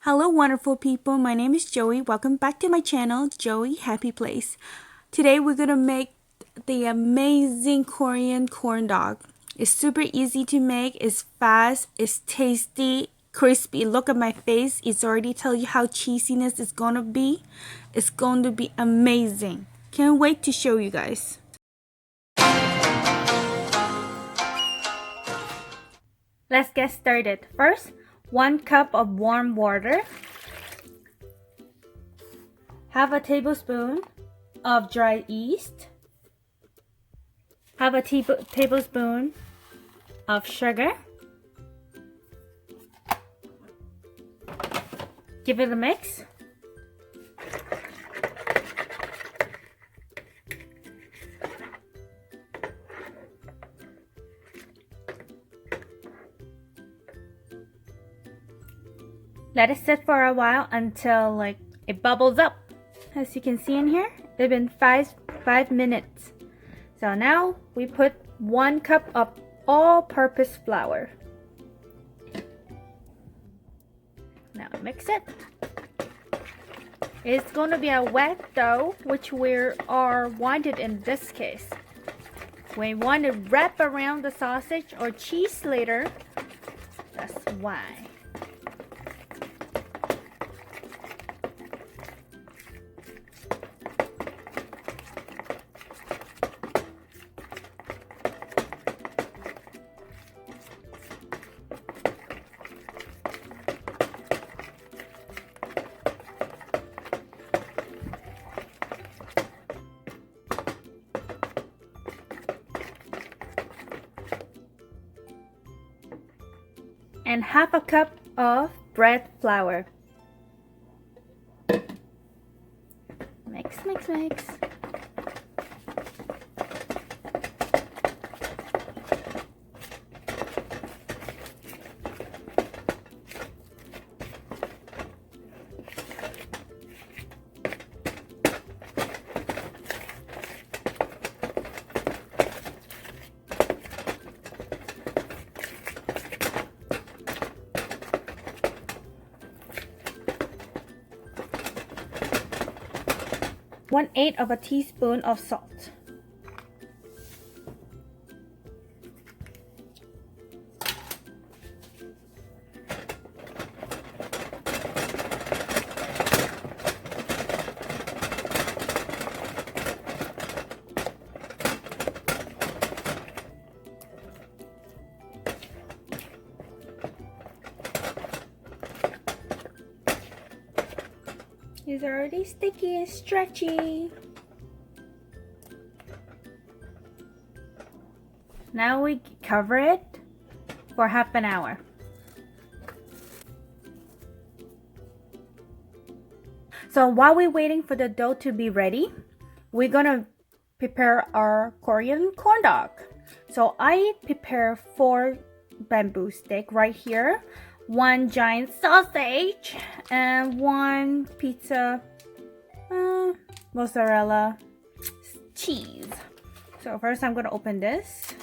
Hello wonderful people, my name is Joey. Welcome back to my channel, Joey Happy Place. Today we're gonna make the amazing Korean corn dog. It's super easy to make, it's fast, it's tasty, crispy. Look at my face, it's already tell you how cheesiness is gonna be. It's going to be amazing. Can't wait to show you guys. Let's get started. First, 1 cup of warm water, half a tablespoon of dry yeast, half a tablespoon of sugar. Give it a mix. Let it sit for a while until it bubbles up. As you can see in here, it's been five minutes. So now we put 1 cup of all-purpose flour. Now mix it. It's going to be a wet dough, which we are wanted in this case. We want to wrap around the sausage or cheese later. That's why. And half a cup of bread flour. Mix, mix, mix. One-eighth of a teaspoon of salt. It's already sticky and stretchy. Now we cover it for half an hour. So while we're waiting for the dough to be ready, we're gonna prepare our Korean corn dog. So I prepare 4 bamboo stick right here, 1 giant sausage, and 1 pizza mozzarella cheese. So first I'm gonna open this.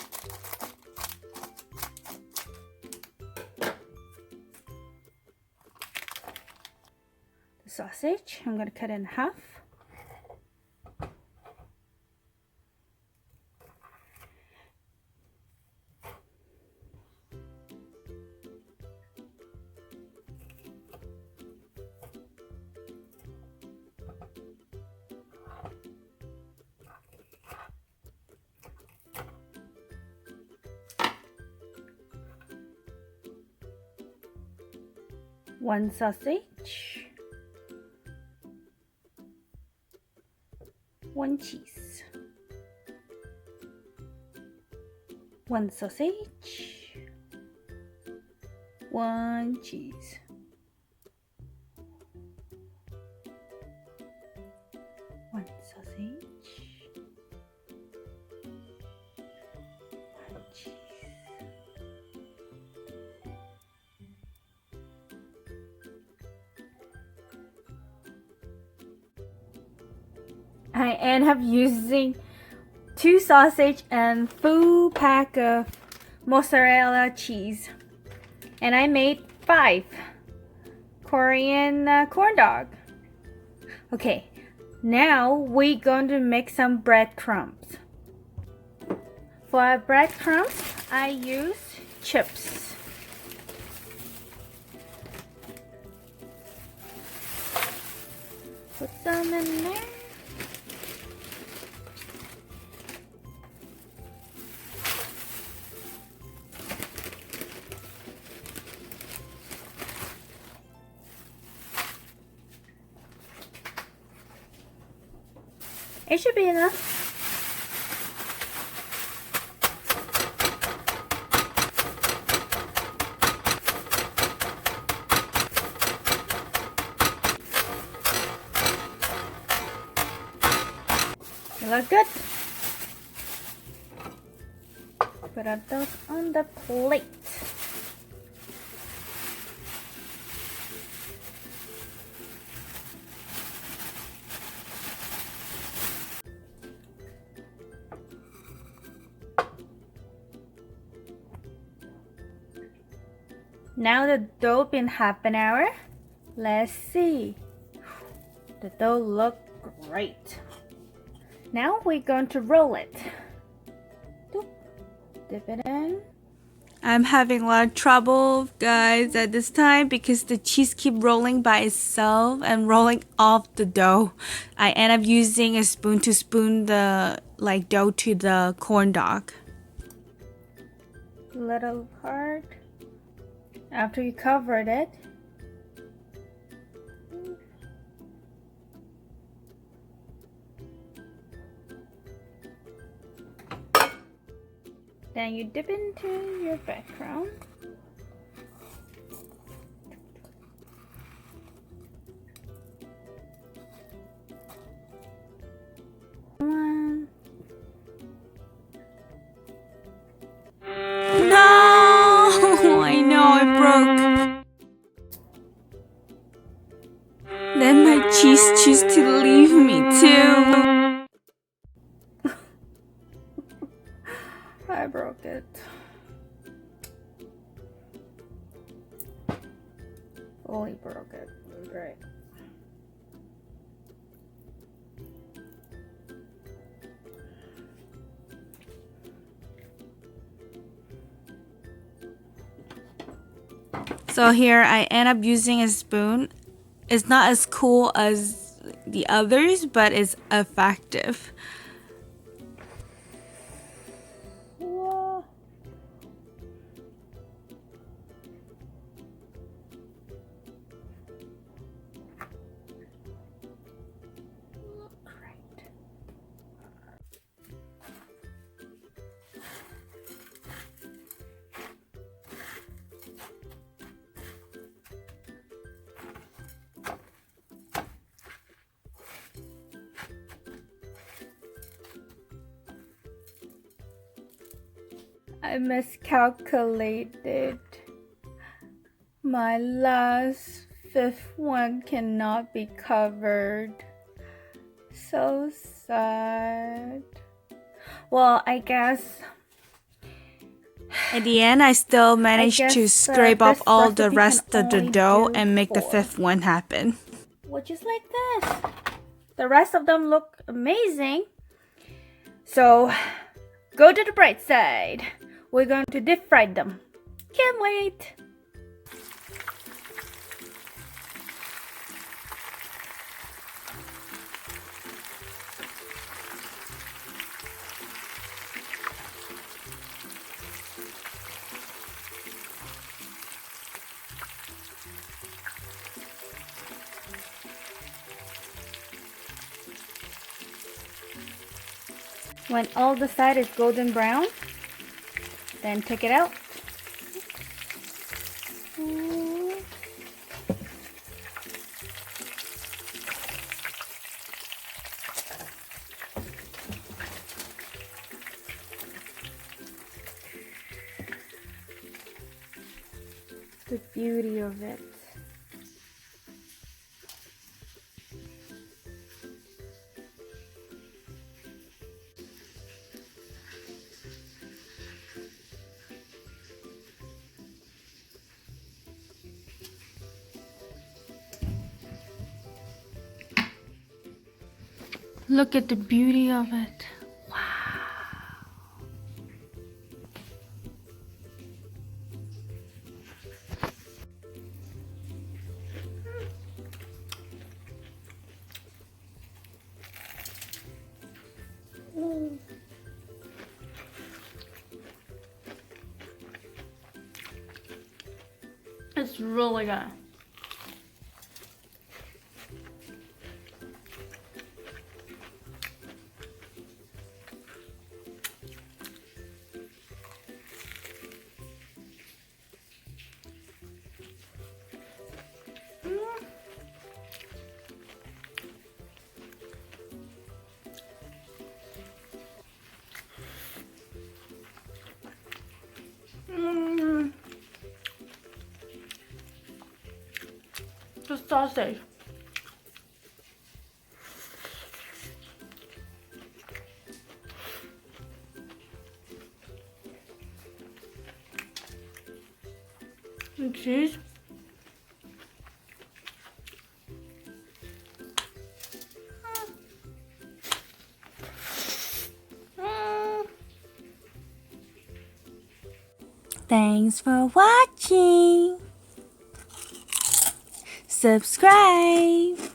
The sausage, I'm gonna cut it in half. One sausage, 1 cheese, 1 sausage, 1 cheese, 1 sausage, 1 cheese. I end up using 2 sausage and full pack of mozzarella cheese, and I made 5. Korean corn dog. Okay, now we're going to make some breadcrumbs. For our breadcrumbs, I use chips. Put some in there. It should be enough. They look good. Put those on the plate. Now the dough been half an hour. Let's see. The dough look great. Now we're going to roll it. Dip it in. I'm having a lot of trouble, guys, at this time because the cheese keep rolling by itself and rolling off the dough. I end up using a spoon to spoon the dough to the corn dog. Little part. After you covered it, then you dip into your breadcrumb. No! I know it broke. Then my cheese chose to leave me too. I broke it. Fully broke it. Great. So here I end up using a spoon. It's not as cool as the others, but it's effective. I miscalculated. My last fifth one cannot be covered. So sad. Well, I guess at the end I still managed to scrape off all the rest of the dough and make the fifth one happen. Well, just like this. The rest of them look amazing. So go to the bright side. We're going to deep fry them. Can't wait! When all the side is golden brown, then take it out. The beauty of it. Look at the beauty of it. It's really good. The sausage. And cheese. Thanks for watching. Subscribe.